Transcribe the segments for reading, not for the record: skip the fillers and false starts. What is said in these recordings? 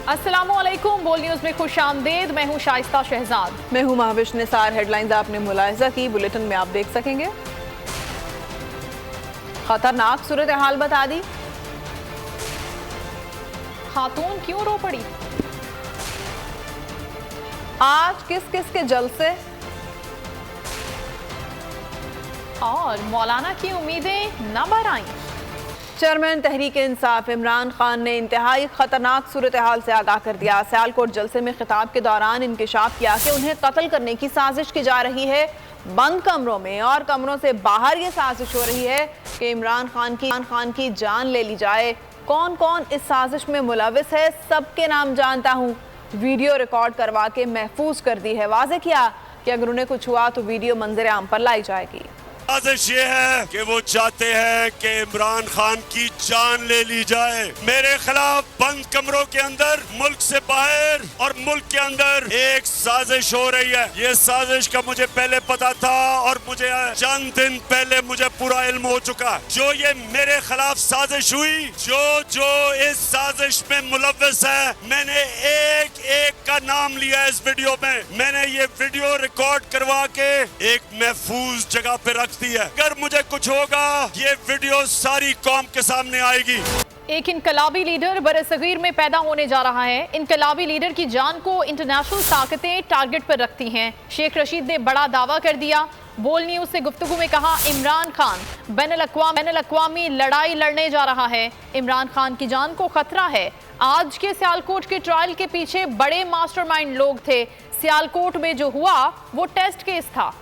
अस्सलामुअलैकुम, बोल न्यूज में खुश आमदेद। मैं हूँ शाइस्ता शहजाद। मैं हूँ महाविश निसार। हेडलाइंस आपने मुलाहिजा की, बुलेटिन में आप देख सकेंगे। खतरनाक सूरत हाल बता दी। खातून क्यों रो पड़ी? आज किस किस के जलसे और मौलाना की उम्मीदें न बर आईं। चेयरमैन तहरीक इंसाफ इमरान खान ने इंतहाई खतरनाक सूरत हाल से आगाह कर दिया। सियालकोट जलसे में खिताब के दौरान इंकशाफ किया कि उन्हें कत्ल करने की साजिश की जा रही है। बंद कमरों में और कमरों से बाहर ये साजिश हो रही है कि इमरान खान की जान ले ली जाए। कौन कौन इस साजिश में मुलविस है, सबके नाम जानता हूँ। वीडियो रिकॉर्ड करवा के महफूज कर दी है। वाज़ेह किया कि अगर उन्हें कुछ हुआ तो वीडियो मंजर आम पर लाई जाएगी। साजिश ये है कि वो चाहते हैं कि इमरान खान की जान ले ली जाए। मेरे खिलाफ बंद कमरों के अंदर, मुल्क से बाहर और मुल्क के अंदर एक साजिश हो रही है। ये साजिश का मुझे पहले पता था और मुझे चंद दिन पहले मुझे पूरा इल्म हो चुका। जो ये मेरे खिलाफ साजिश हुई, जो इस साजिश में मुलव्वस है, मैंने एक एक का नाम लिया इस वीडियो में। मैंने ये वीडियो रिकॉर्ड करवा के एक महफूज जगह पे रख दी है। अगर मुझे कुछ होगा, ये वीडियो सारी कौम के सामने आएगी। एक इनकलाबी लीडर बरसगीर में पैदा होने जा रहा है। इनकलाबी लीडर की जान को इंटरनेशनल ताकतें टारगेट पर रखती हैं। शेख रशीद ने बड़ा दावा कर दिया। बोल न्यूज से गुफ्तगू में कहा, इमरान खान बैनुल-अक़वामी लड़ाई लड़ने जा रहा है। इमरान खान की जान को खतरा है। आज के सियालकोट के ट्रायल के पीछे बड़े मास्टरमाइंड लोग थे। सियालकोट में जो हुआ वो टेस्ट केस था।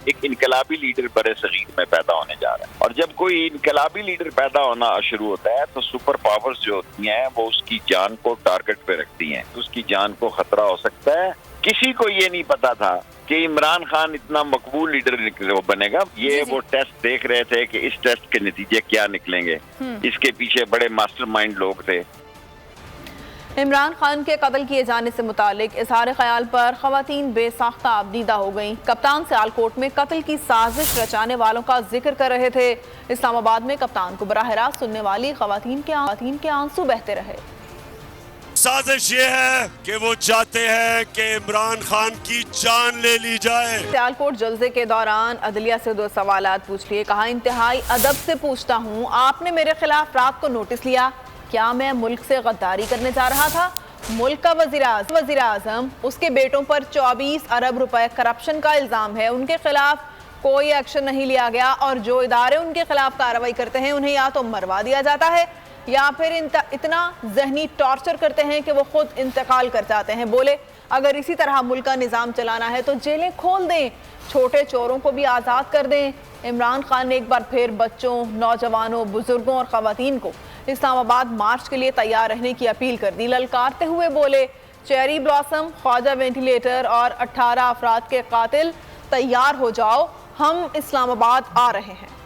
एक इनकलाबी लीडर बरसगीर में पैदा होने जा रहा है, और जब कोई इनकलाबी लीडर पैदा होना शुरू होता है तो सुपर पावर्स जो होती हैं वो उसकी जान को टारगेट पे रखती हैं। तो उसकी जान को खतरा हो सकता है। किसी को ये नहीं पता था कि इमरान खान इतना मकबूल लीडर बनेगा। ये वो टेस्ट देख रहे थे कि इस टेस्ट के नतीजे क्या निकलेंगे। इसके पीछे बड़े मास्टरमाइंड लोग थे। इमरान खान के कत्ल किए जाने से मुतालिक इजहार ख्याल पर खवातीन बेसाख्ता आबदीदा हो गईं। कप्तान सियालकोट में कत्ल की साजिश रचाने वालों का जिक्र कर रहे थे। इस्लामाबाद में कप्तान को बराह रास्त सुनने वाली खवातीन के आंसू बहते रहे। साजिश ये है कि वो चाहते हैं कि इमरान खान की जान ले ली जाए। सियालकोट जलसे के दौरान अदलिया से 2 सवालात पूछ लिए। कहा, इंतहाई अदब से पूछता हूँ, आपने मेरे खिलाफ रात को नोटिस लिया? क्या मैं मुल्क से गद्दारी करने जा रहा था? मुल्क का वज़ीर आज़म, उसके बेटों पर 24 अरब रुपए करप्शन का इल्ज़ाम है। उनके खिलाफ कोई एक्शन नहीं लिया गया और जो इदारे उनके खिलाफ कार्रवाई करते हैं उन्हें या तो मरवा दिया जाता है या फिर इतना जहनी टॉर्चर करते हैं कि वो खुद इंतकाल कर जाते हैं। बोले, अगर इसी तरह मुल्क का निज़ाम चलाना है तो जेलें खोल दें, छोटे चोरों को भी आज़ाद कर दें। इमरान खान ने एक बार फिर बच्चों, नौजवानों, बुजुर्गों और ख़वातीन को इस्लामाबाद मार्च के लिए तैयार रहने की अपील कर दी। ललकारते हुए बोले, चेरी ब्लॉसम, ख्वाजा वेंटिलेटर और 18 अफराद के कातिल, तैयार हो जाओ, हम इस्लामाबाद आ रहे हैं।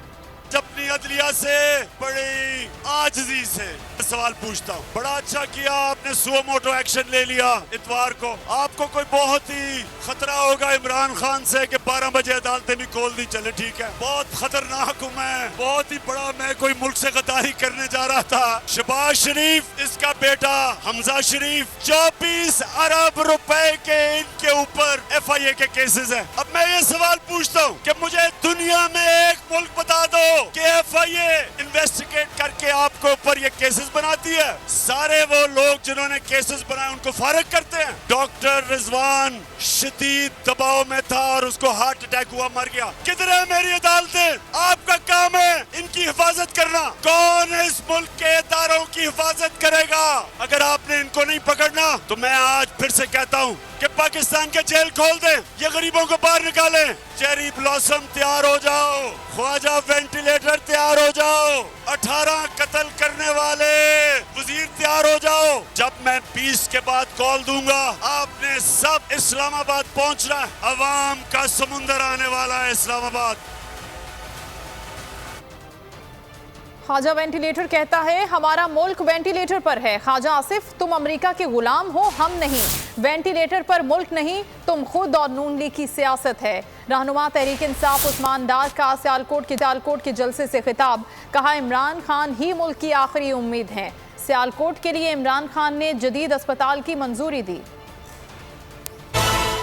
अपनी अदलिया से बड़ी आजिज़ी से सवाल पूछता हूँ। बड़ा अच्छा किया आपने सुओ मोटो एक्शन ले लिया इतवार को। आपको कोई बहुत ही खतरा होगा इमरान खान से कि 12 बजे अदालतें भी खोल दी। चले ठीक है, बहुत खतरनाक हूँ मैं, बहुत ही बड़ा मैं कोई मुल्क से गद्दारी करने जा रहा था। शहबाज शरीफ, इसका बेटा हमजा शरीफ, 24 अरब रुपए के इनके ऊपर FIA के केसेस है। अब मैं ये सवाल पूछता हूँ कि मुझे दुनिया में एक मुल्क बता दो कि FIA इन्वेस्टिगेट करके आपको ऊपर ये केसेस बनाती है। सारे वो लोग जिन्होंने केसेस बनाए उनको फारिग करते हैं। डॉक्टर रिजवान शदीद दबाव में था और उसको हार्ट अटैक हुआ, मर गया। किधर है मेरी अदालतें? आपका काम है इनकी हिफाजत करना। कौन इस मुल्क के इदारों की हिफाजत करेगा? अगर आपने इनको नहीं पकड़ना तो मैं आज फिर से कहता हूँ कि पाकिस्तान के जेल खोल दें, ये गरीबों को बाहर निकालें। चेरी ब्लॉसम तैयार हो जाओ, ख्वाजा वेंटिलेटर तैयार हो जाओ, 18 कत्ल करने वाले वजीर तैयार हो जाओ। जब मैं 20 के बाद कॉल दूंगा, आपने सब इस्लामाबाद पहुंचना है। अवाम का समुंदर आने वाला है इस्लामाबाद। ख्वाजा वेंटिलेटर कहता है, हमारा मुल्क वेंटिलेटर पर है। ख्वाजा आसिफ, तुम अमेरिका के गुलाम हो, हम नहीं। वेंटिलेटर पर मुल्क नहीं, तुम खुद और नून लीग की सियासत है। रहनुमा तहरीक इंसाफ उस्मान डार का सियालकोट के जलसे से खिताब। कहा, इमरान खान ही मुल्क की आखिरी उम्मीद है। सियालकोट के लिए इमरान खान ने जदीद अस्पताल की मंजूरी दी।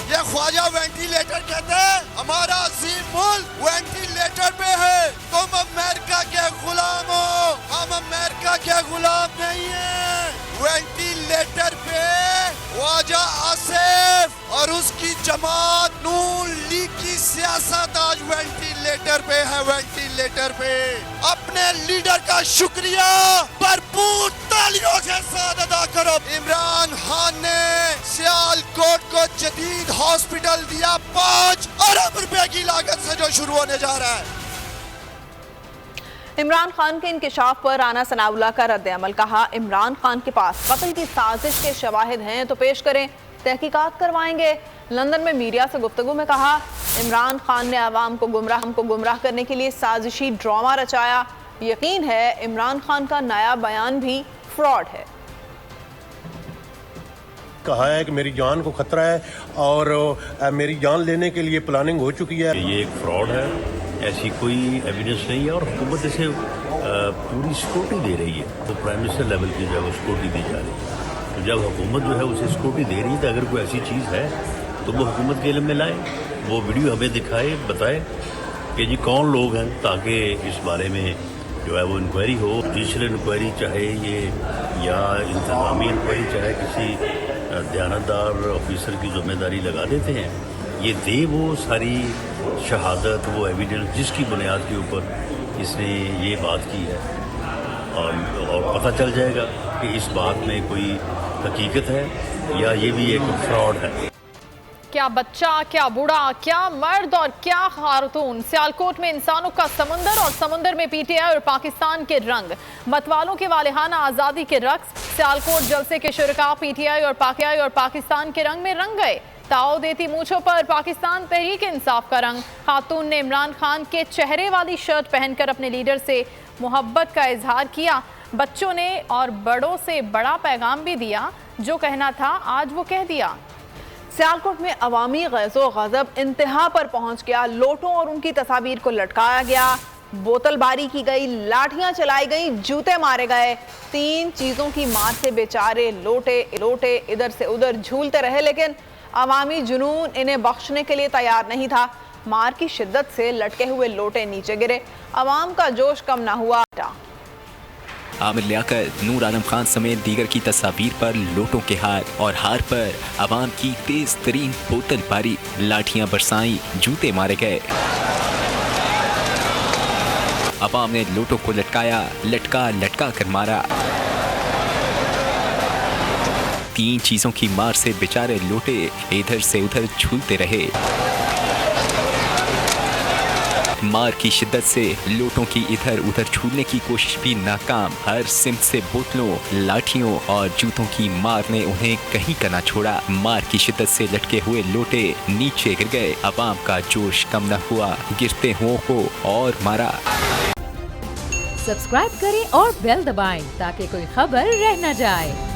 ये ख्वाजा वेंटिलेटर कहते हैं, हमारा अजीम मुल्क वेंटिलेटर पे है। तुम अमेरिका के गुलाम हो, हम अमेरिका के गुलाम नहीं हैं। वेंटिलेटर पे ख्वाजा आसिफ और उसकी जमात नून लीग की सियासत आज वेंटिलेटर पे है। वेंटिलेटर पे अपने लीडर का शुक्रिया भरपूर तालियों के साथ अदा करो। इमरान खान ने सियालकोट को जदीद हॉस्पिटल दिया 5 अरब रुपए की लागत से जो शुरू होने जा रहा है। इमरान खान के इंकशाफ पर राना सनाउल्लाह का रद्द-ए-अमल। कहा, इमरान खान के पास कत्ल की साजिश के शवाहिद हैं तो पेश करें, तहकीकात करवाएंगे। लंदन में मीडिया से गुफ्तगू में कहा, इमरान खान ने आवाम को गुमराह करने के लिए साजिशी ड्रामा रचाया। यकीन है इमरान खान का नया बयान भी फ्रॉड है। कहा है कि मेरी जान को खतरा है और मेरी जान लेने के लिए प्लानिंग हो चुकी है। ये एक फ्रॉड है, ऐसी कोई एविडेंस नहीं है और हुकूमत इसे पूरी सिक्योरिटी दे रही है। तो प्राइम मिनिस्टर लेवल की जो है वो सिक्योरिटी दी जा रही है। तो जब हुकूमत जो है उसे सिक्योरिटी दे रही है तो अगर कोई ऐसी चीज़ है तो वो हुकूमत के इल्म में लाए, वो वीडियो हमें दिखाए, बताए कि जी कौन लोग हैं, ताकि इस बारे में जो है वो इंक्वायरी हो। जुडिशल इंक्वायरी चाहे ये या इंतजामी इंक्वायरी चाहे किसी दयानतदार ऑफिसर की जिम्मेदारी लगा देते हैं, ये दे वो सारी शहादत, वो एविडेंस जिसकी बुनियाद के ऊपर इसने ये बात की है और पता चल जाएगा कि इस बात में कोई हकीकत है या ये भी एक फ्रॉड है। क्या बच्चा, क्या बूढ़ा, क्या मर्द और क्या खातून, सियालकोट में इंसानों का समुंदर और समुंदर में पीटीआई और पाकिस्तान के रंग, मतवालों के वालिहाना आज़ादी के रक्स। सियालकोट जलसे के शुरका पीटीआई और पाकिस्तान के रंग में रंग गए। ताओ देती मूंछों पर पाकिस्तान तहरीक इंसाफ का रंग। खातून ने इमरान खान के चेहरे वाली शर्ट पहनकर अपने लीडर से मोहब्बत का इजहार किया। बच्चों ने और बड़ों से बड़ा पैगाम भी दिया, जो कहना था आज वो कह दिया। सियालकोट में अवामी गैज़ो गज़ब इंतहा पर पहुंच गया। लोटों और उनकी तस्वीर को लटकाया गया, बोतलबारी की गई, लाठियां चलाई गई, जूते मारे गए। 3 चीज़ों की मार से बेचारे लोटे इधर से उधर झूलते रहे, लेकिन अवामी जुनून इन्हें बख्शने के लिए तैयार नहीं था। मार की शिद्दत से लटके हुए लोटे नीचे गिरे। अवाम का जोश कम ना हुआ। आमिर लियाकत, नूर आलम खान समेत दीगर की तस्वीर पर लोटों के हार और हार पर अवाम की तेज तरीन बोतल पारी, लाठियां बरसाई, जूते मारे गए। अवाम ने लोटों को लटकाया, लटका कर मारा। 3 चीजों की मार से बेचारे लोटे इधर से उधर झूलते रहे। मार की शिद्दत से लोटों की इधर उधर छूलने की कोशिश भी नाकाम। हर सिमत से बोतलों, लाठियों और जूतों की मार ने उन्हें कहीं का ना छोड़ा। मार की शिद्दत से लटके हुए लोटे नीचे गिर गए। अवाम का जोश कम न हुआ, गिरते हुओं को और मारा। सब्सक्राइब करें और बेल दबाएं ताकि कोई खबर रह न जाए।